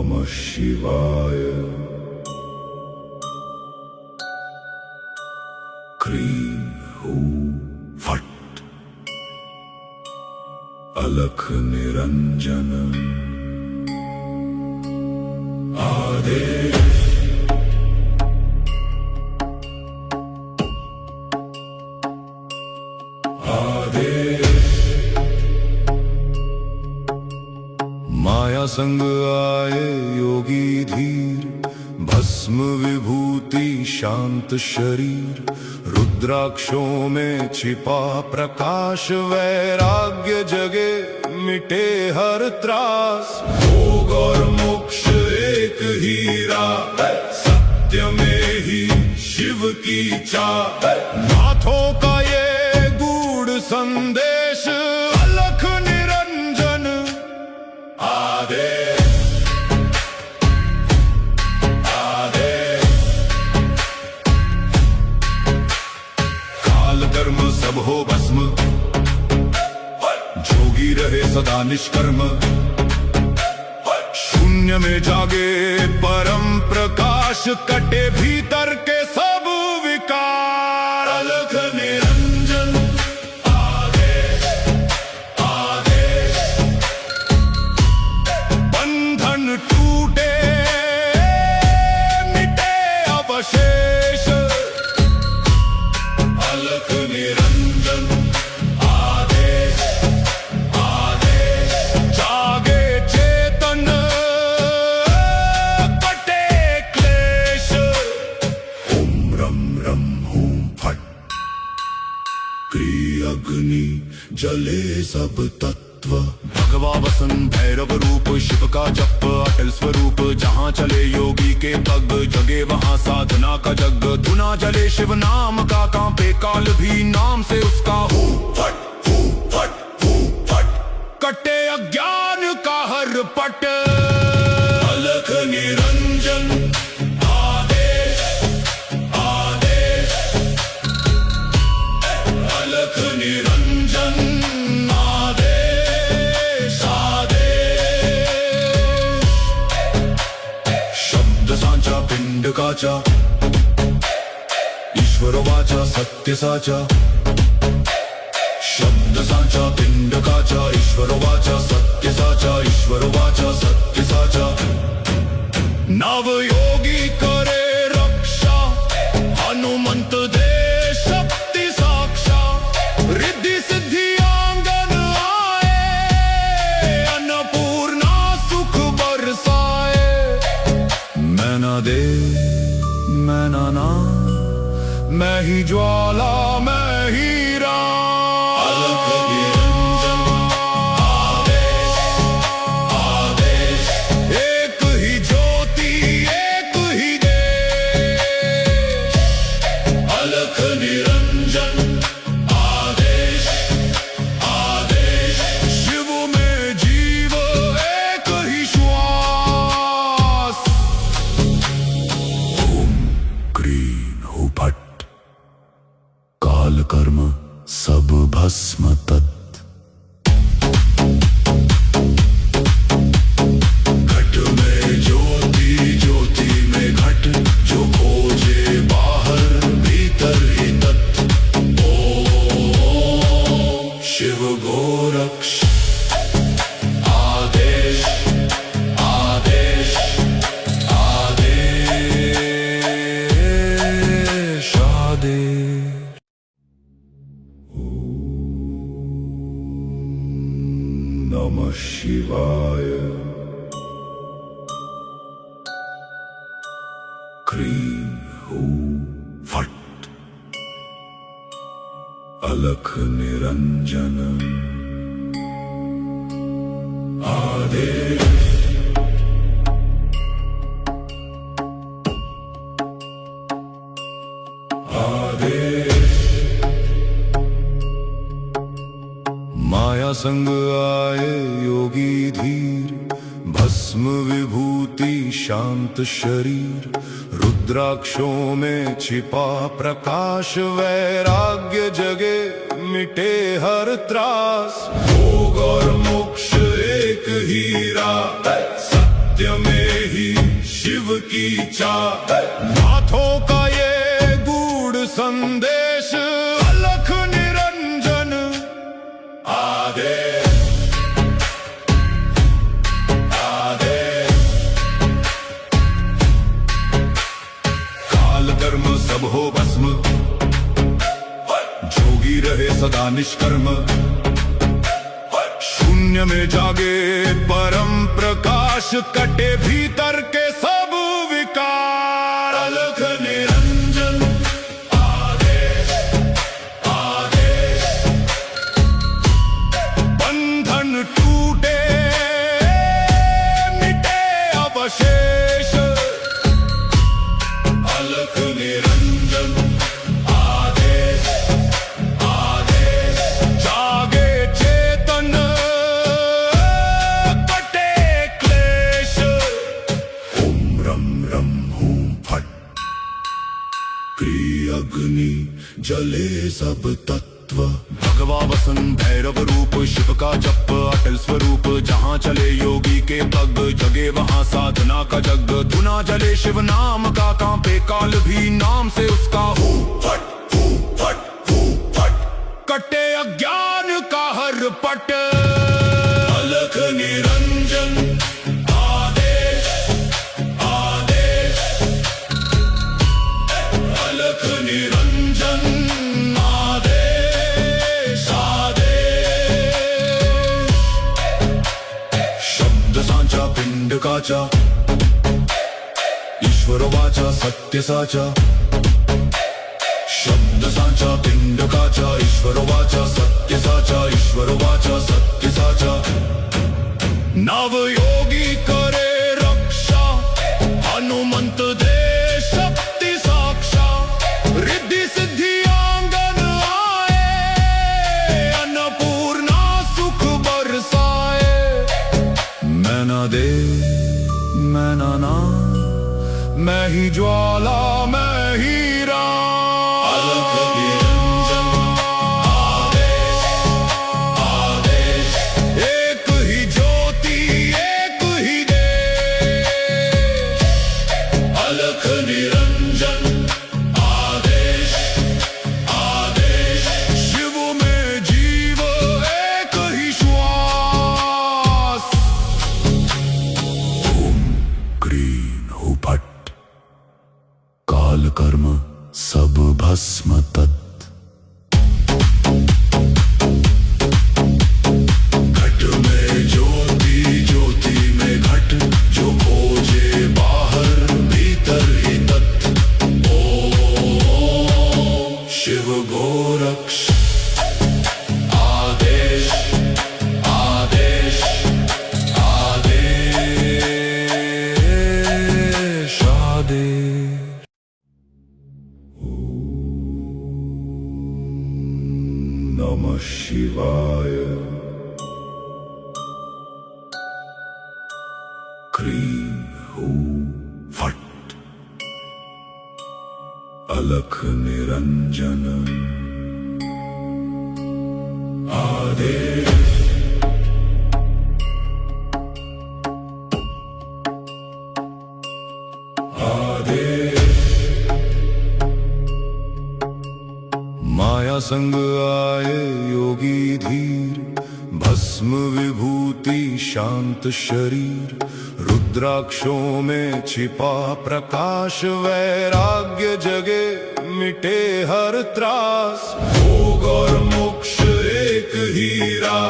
नमः शिवाय। क्रीं हूं फट्। अलख निरंजन। आदेश। आदेश। माया संग आए योगी धीर, भस्म विभूति शांत शरीर। रुद्राक्षों में छिपा प्रकाश, वैराग्य जगे मिटे हर त्रास। भोग और मोक्ष एक हीरा, सत्य में ही शिव की चाह। नाथों का ये गूढ़ संदेश, अलख निरंजन आदेश। कर्म सब हो भस्म, जोगी रहे सदा निष्कर्म। शून्य में जागे परम प्रकाश, कटे भीतर के सब विकार। अलख निरंजन आदेश। आदेश। बंधन टूटे मिटे अवशेष। अलख निरंजन आदेश। आदेश। जागे चेतन, कटे क्लेश। ओम रम रम हूं फट। क्रिय अग्नि जले सब तत्व। भगवा वसन भैरव रूप, शिव का जप अटल स्वरूप। जहाँ चले योगी के पग, जगे वहाँ साधना का जग। धुना जले शिव नाम का, कांपे काल भी नाम से उसका। हूं फट हूं फट हूं फट। कटे अज्ञान का हर पट। अलख निरंजन आदेश। आदेश। अलख निरंजन आदेश। आदेश। शब्द सांचा पिंड काचा, ईश्वर वाचा सत्य साचा। शब्द सांचा पिंड काचा, ईश्वर वाचा सत्य साचा। ईश्वर वाचा सत्य साचा। नव योगी करे रक्षा, हनुमंत दे शक्ति साक्षा। रिद्धि सिद्धि आंगन आए, अन्नपूर्णा सुख बरसाए। मैं ना दे मैं ना ना, मैं ही ज्वाला मैं ही राम। अलख निरंजन आदेश। आदेश। एक ही ज्योति एक ही देश। अलख निरंजन आदेश। आदेश। शिव में जीव एक ही श्वास। ओम क्रीं हूं फट। काल कर्म सब भस्म तत्। घट में ज्योति ज्योति में घट, जो खोजे बाहर भीतर ही तत्। ओम शिव गोरक्ष आदेश। आदेश। आदेश। आदेश। नमः शिवाय। क्रीं हूं फट। अलख निरंजन आदेश। आदेश। माया संग आए योगी धीर, भस्म विभूति शांत शरीर। रुद्राक्षों में छिपा प्रकाश, वैराग्य जगे मिटे हर त्रास। भोग और मोक्ष एक हीरा, सत्य में चाह नाथों का ये गूढ़ संदेश अलख निरंजन आदेश आदेश। काल कर्म सब हो भस्म जोगी रहे सदा निष्कर्म शून्य में जागे परम प्रकाश कटे भीतर के सब विकार अलख निरंजन आदेश आदेश। बंधन टूटे मिटे अवशेष अलख निरंजन आदेश आदेश। जागे चेतन कटे क्लेश ओम रम रम हूं फट क्रिय अग्नि जले सब तत्व भगवा वसन भैरव रूप शिव का जप अटल स्वरूप जहाँ चले योगी के पग जगे वहाँ साधना का जग धुना जले शिव नाम का कांपे काल भी नाम से उसका हूं फट हूं फट हूं फट कटे अज्ञान का हर पट अलख निरंजन आदेश आदेश। अलख निरंजन आदेश आदेश। शब्द सांचा पिंड काचा ईश्वर वाचा सत्य साचा शब्द सांचा पिंड काचा ईश्वर वाचा सत्य साचा ईश्वर वाचा सत्य साचा। नव योगी करे रक्षा हनुमंत दे शक्ति साक्षा रिद्धि सिद्धि आंगन आए अन्नपूर्णा सुख बरसाए। मैं ना दे मैं ना ना मैं ही ज्वाला मैं ही राम अलख निरंजन आदेश आदेश। एक ही ज्योति एक ही देश अलख निरंजन आदेश आदेश। शिव में जीव एक ही श्वास ओम क्रीं हूं फट काल कर्म सब भस्म तत्। घट में ज्योति ज्योति में घट जो खोजे बाहर भीतर ही तत्। ओम शिव गोरक्ष आदेश आदेश आदेश आदेश। नमः शिवाय क्रीं हूं फट अलख निरंजन आदेश आदेश। माया संग आए योगी धीर भस्म विभूति शांत शरीर रुद्राक्षों में छिपा प्रकाश वैराग्य जगे मिटे हर त्रास भोग और मोक्ष एक हीरा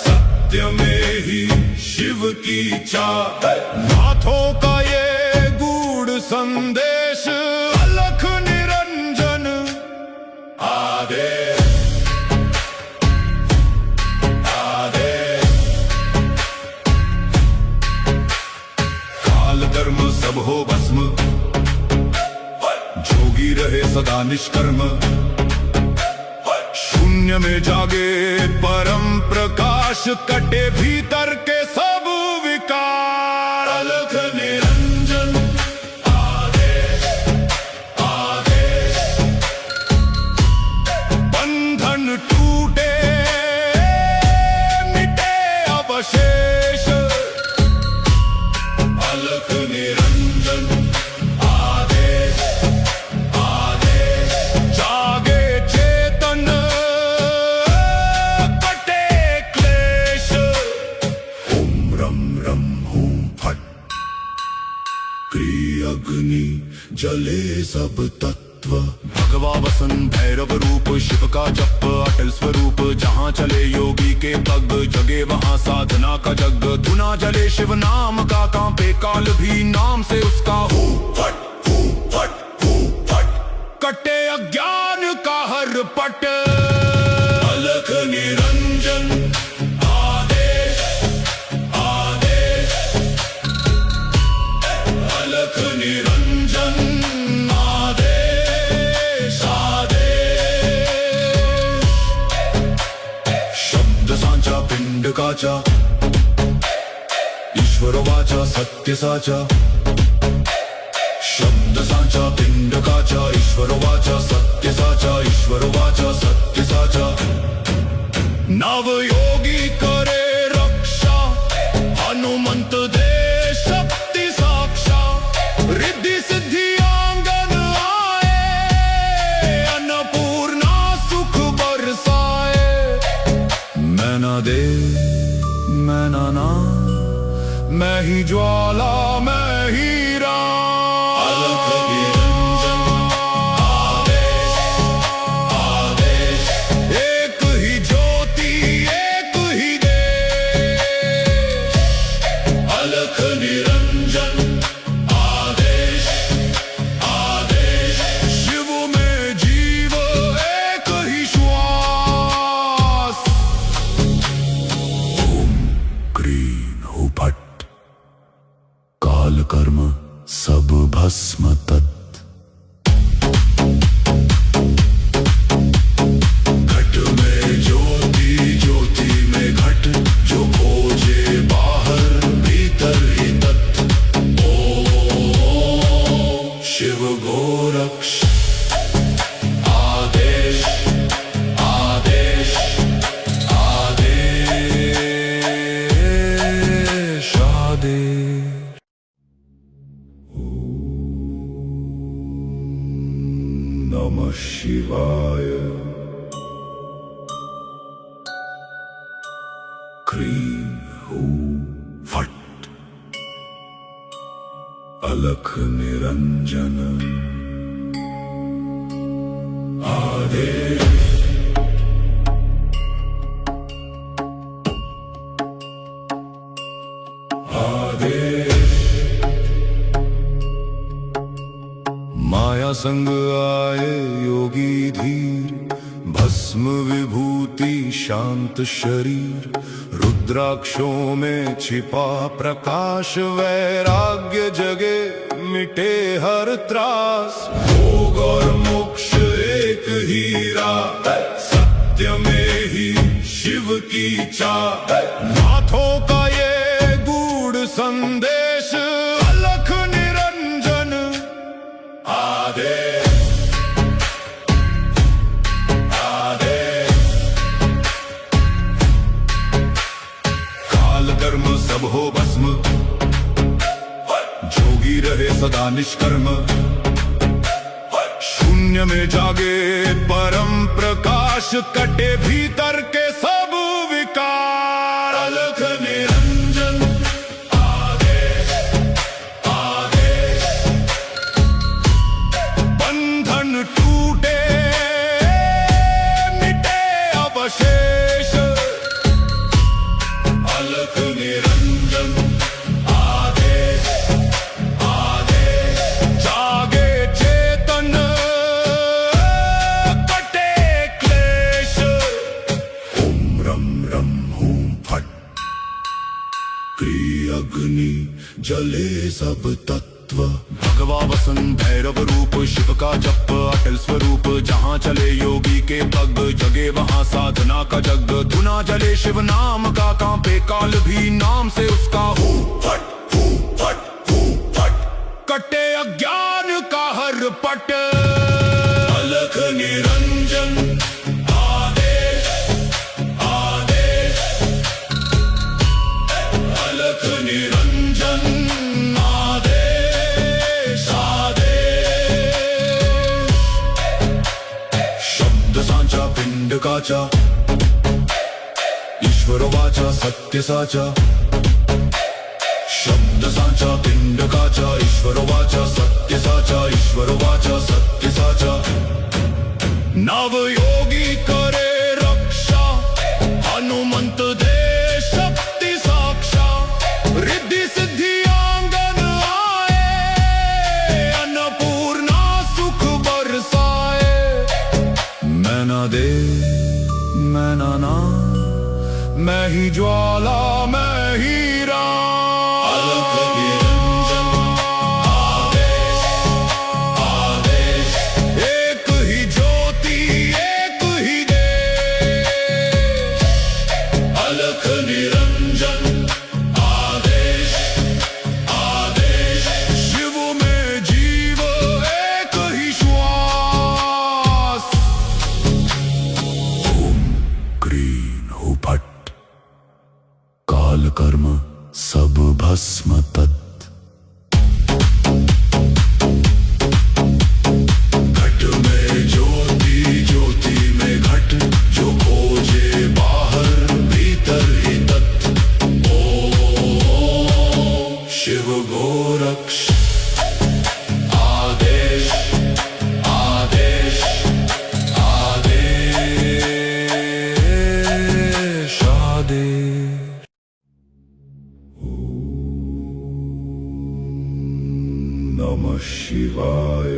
सत्य में ही शिव की चाह। नाथों का ये गूढ़ संदेश अलख निरंजन आदेश आदेश। काल कर्म सब हो भस्म जोगी रहे सदा निष्कर्म शून्य में जागे परम प्रकाश कटे भीतर के सब विकार अलख निरंजन आदेश आदेश। बंधन टूटे मिटे अवशेष अलख निरंजन जले सब तत्व। भगवा वसन भैरव रूप शिव का जप अटल स्वरूप, जहाँ चले योगी के पग जगे वहाँ साधना का जग। धुना जले शिव नाम का, कांपे काल भी नाम से उसका। हू फट कटे अज्ञान का हर पट। अलख निरंजन आदेश आदेश, अलख निरंजन आदेश आदेश। शब्द सांचा पिंड काचा, ईश्वर वाचा सत्य साचा। शब्द सांचा पिंड काचा, ईश्वर वाचा सत्य साचा। ईश्वर वाचा सत्य साचा। नव योगी करे रक्षा, हनुमंत दे शक्ति साक्षा। रिद्धि सिद्धि आंगन आए, अन्नपूर्णा सुख बरसाए। मैं ना दे मैं ना ना, मैं ही ज्वाला मैं ही राम। अलख निरंजन आदेश आदेश, एक ही ज्योति एक ही देश। अलख निरंजन आदेश आदेश, शिव में जीव एक ही श्वास। ओम क्रीं हूँ फट, काल कर्म सब भस्म तत्। घट में ज्योति ज्योति में घट, जो खोजे बाहर भीतर ही तत्। ओम शिव गोरक्ष आदेश आदेश आदेश आदेश। नमः शिवाय। क्रीं हूँ फट, अलख निरंजन आदेश आदेश। माया संग आए योगी धीर, भस्म विभूति शांत शरीर। रुद्राक्षों में छिपा प्रकाश, वैराग्य जगे मिटे हर त्रास। भोग और मोक्ष एक ही राह, सत्य में ही शिव की चाह। नाथों का ये गूढ़ संदेश, अलख निरंजन आदेश आदेश। काल कर्म सब हो भस्म, जोगी रहे सदा निष्कर्म। शून्य में जागे परम प्रकाश, कटे भीतर के सब विकार। अलख निरंजन आदेश आदेश, बंधन टूटे मिटे अवशेष। अलख निरंजन आदेश आदेश, जागे चेतन कटे क्लेश। ओम रम रम हूँ फट, क्रिय अग्नि जले सब तत्व। भगवा वसन भैरव रूप शिव का जप अटल स्वरूप, जहाँ चले योगी के पग जगे वहाँ साधना का जग। धुना जले शिव नाम का, कांपे काल भी नाम से उसका। हू फट कटे अज्ञान का हर पट। अलख निरंजन आदेश आदेश, अलख निरंजन आदेश आदेश। शब्द सांचा पिंड काचा, ईश्वर वाचा सत्य साचा। शब्द साचा पिंड काचा ईश्वर वाचा सत्य साचा ईश्वर वाचा सत्य साचा नवयोगी करे रक्षा हनुमंत दे शक्ति साक्षा रिद्धि सिद्धि आंगन आए अन्नपूर्णा सुख बरसाए मैं ना दे मैं ना ना मैं ही ज्वाला मैं ही राम अलख निरंजन आदेश आदेश एक ही ज्योति एक ही देश अलख निरंजन आदेश आदेश शिव में जीव एक ही श्वास ओम क्रीं हूँ फट काल कर्म सब भस्म तत् घट में ज्योति ज्योति में घट जो खोजे बाहर भीतर ही तत् ओ शिव गोरक्ष आदेश आदेश आदेश आदेश नमः शिवाय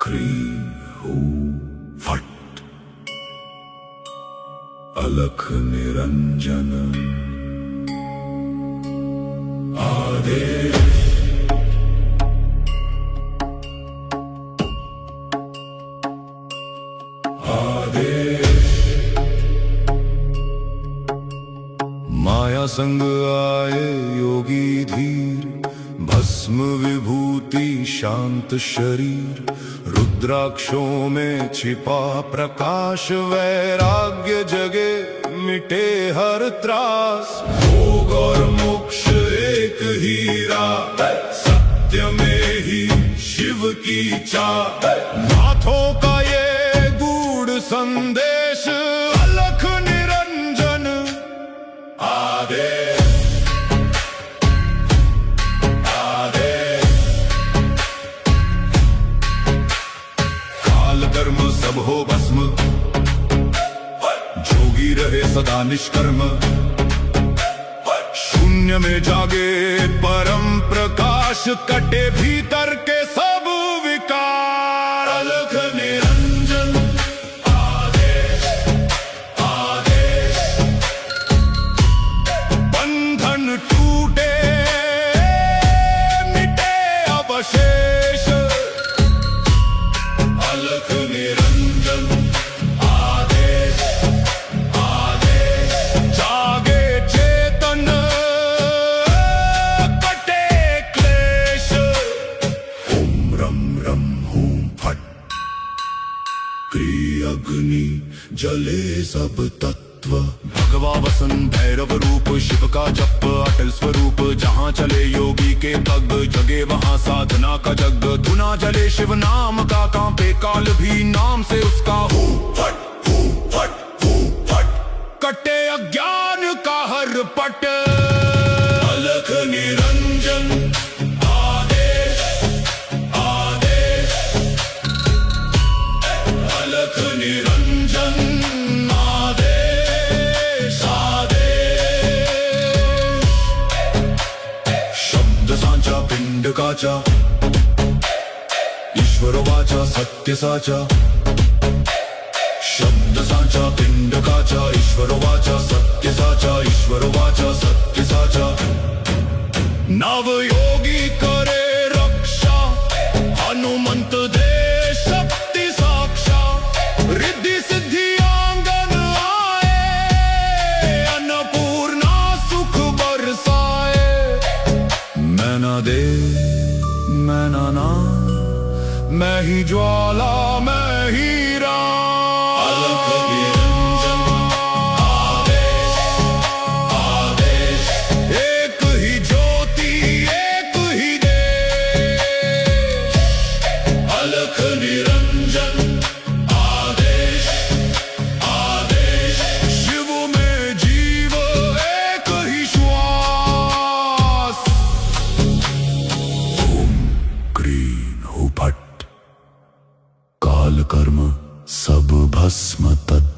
क्रीं हूँ फट अलख निरंजन आदेश आदेश माया संग आए योगी धीर भस्म विभूति शांत शरीर रुद्राक्षों में छिपा प्रकाश वैराग्य जगे मिटे हर त्रास भोग और मोक्ष एक हीरा सत्य में ही शिव की चाह नाथों का ये गूढ़ संदेश अलख निरंजन आदेश आदेश काल कर्म सब हो भस्म जोगी रहे सदा निष्कर्म शून्य में जागे परम प्रकाश कटे भीतर के सब विकार अलख निरंजन आदेश आदेश बंधन टूटे मिटे अवशेष अलख निरंजन आदेश आदेश जागे चेतन कटे क्लेश ओम रम रम हूँ फट क्रिय अग्नि जले सब तत्व भगवा वसन भैरव रूप शिव का जप अटल स्वरूप जहाँ चले योगी के पग जगे वहाँ साधना का जग धुना जले शिव नाम का कांपे काल भी नाम से उसका हू फट कटे अज्ञान का हर पट अलख निरंजन आदेश आदेश अलख निरंजन आदेश आदेश शब्द सांचा पिंड काचा ईश्वर वाचा सत्य साचा शब्द सांचा पिंड काचा ईश्वर वाचा सत्य साचा ईश्वर वाचा सत्य साचा नवयोगी करे रक्षा हनुमंत दे शक्ति साक्षा रिद्धि सिद्धि आंगन आए अन्नपूर्णा सुख बरसाए मैं ना दे मैं ना ना मैं ही ज्वाला मैं ही राम अलख निरंजन आदेश आदेश एक ही ज्योति एक ही देश अलख निरंजन आदेश आदेश शिव में जीव कर्म सब भस्म तत्व